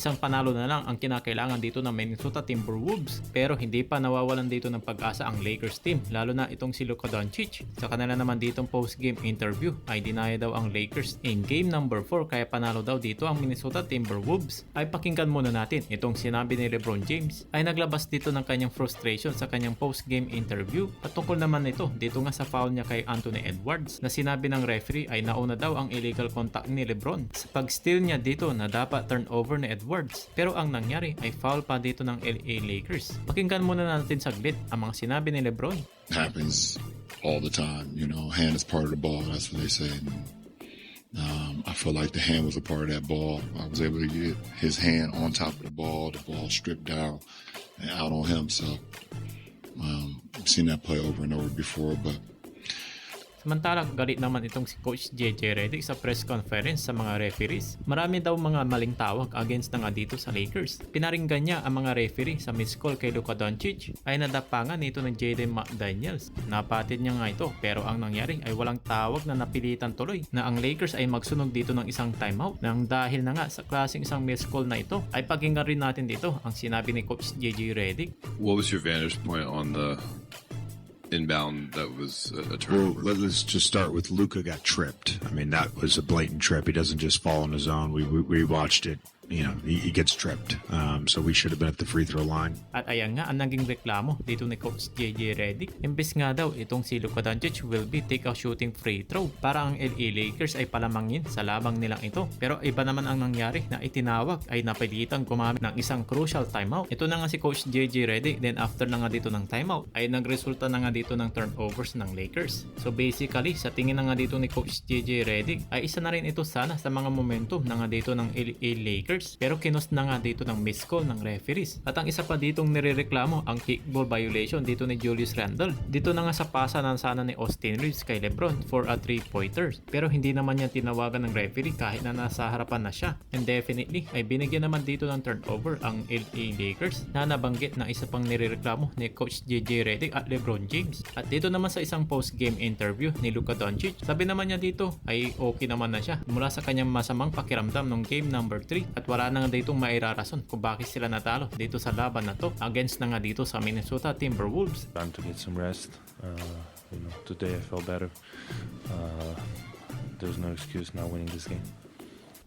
Isang panalo na lang ang kinakailangan dito ng Minnesota Timberwolves, pero hindi pa nawawalan dito ng pag-asa ang Lakers team, lalo na itong si Luka Doncic. Sa kanila naman ditong post-game interview ay dinaya daw ang Lakers in game number 4 kaya panalo daw dito ang Minnesota Timberwolves. Ay pakinggan muna natin itong sinabi ni LeBron James ay naglabas dito ng kanyang frustration sa kanyang post-game interview. Patungkol naman ito dito nga sa foul niya kay Anthony Edwards na sinabi ng referee ay nauna daw ang illegal contact ni LeBron sa pag-steal niya dito na dapat turnover ni Edwards. Pero ang nangyari ay foul pa dito ng LA Lakers. Pakinggan muna natin saglit ang mga sinabi ni LeBron. Happens all the time, you know. Hand is part of the ball. That's what they say. I feel like the hand was a part of that ball. I was able to get his hand on top of the ball stripped down and out on him. So I've seen that play over and over before, but Samantalang galit naman itong si Coach JJ Redick sa press conference sa mga referees. Marami daw mga maling tawag against na nga dito sa Lakers. Pinaringgan niya ang mga referee sa miss call kay Luka Doncic ay nadapangan nito ng Jaden McDaniels. Napatid niya nga ito pero ang nangyari ay walang tawag na napilitan tuloy na ang Lakers ay magsunog dito ng isang timeout. Nang dahil na nga sa klaseng isang miss call na ito ay pakinggan rin natin dito ang sinabi ni Coach JJ Redick. What was your vantage point on the inbound that was a Well, turnover? let's just start with Luca got tripped. I mean, that was a blatant trip. He doesn't just fall on his own. We watched it. You know, he gets tripped. So we should have been at the free throw line. At ayan nga ang naging reklamo dito ni Coach JJ Redick. Imbes nga daw itong si Luka Doncic will be take a shooting free throw para ang LA Lakers ay palamangin sa labang nilang ito. Pero iba naman ang nangyari na itinawag ay napilitan gumamit ng isang crucial timeout. Ito na nga si Coach JJ Redick, then after na nga dito ng timeout ay nagresulta na nga dito ng turnovers ng Lakers. So basically sa tingin na nga dito ni Coach JJ Redick ay isa na rin ito sana sa mga momentum na nga dito ng LA Lakers. Pero kinos na nga dito ng miss call ng referees. At ang isa pa ditong nirereklamo ang kickball violation dito ni Julius Randle. Dito na nga sa pasa ng sana ni Austin Reeves kay LeBron for a 3-pointer. Pero hindi naman yan tinawagan ng referee kahit na nasa harapan na siya. And definitely ay binigyan naman dito ng turnover ang LA Lakers na nabanggit na isa pang nirereklamo ni Coach JJ Redick at LeBron James. At dito naman sa isang post-game interview ni Luka Doncic, sabi naman niya dito ay okay naman na siya mula sa kanyang masamang pakiramdam ng game number 3 at wala na nga ditong mairarason kung bakit sila natalo dito sa laban na to against na nga dito sa Minnesota Timberwolves. Time to get some rest. Today I felt better. There's no excuse not winning this game.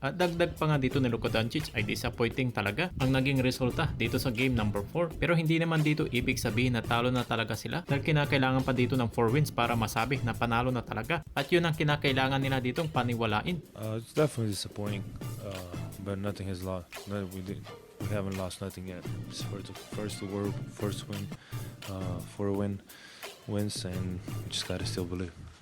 At dagdag pa nga dito ni Luka Doncic ay disappointing talaga ang naging resulta dito sa game number 4. Pero hindi naman dito ibig sabihin na talo na talaga sila dahil kinakailangan pa dito ng 4 wins para masabi na panalo na talaga. At yun ang kinakailangan nila ditong paniwalain. It's definitely disappointing, but nothing has lost. We haven't lost nothing yet. It's first win, 4 wins, and we just gotta still believe.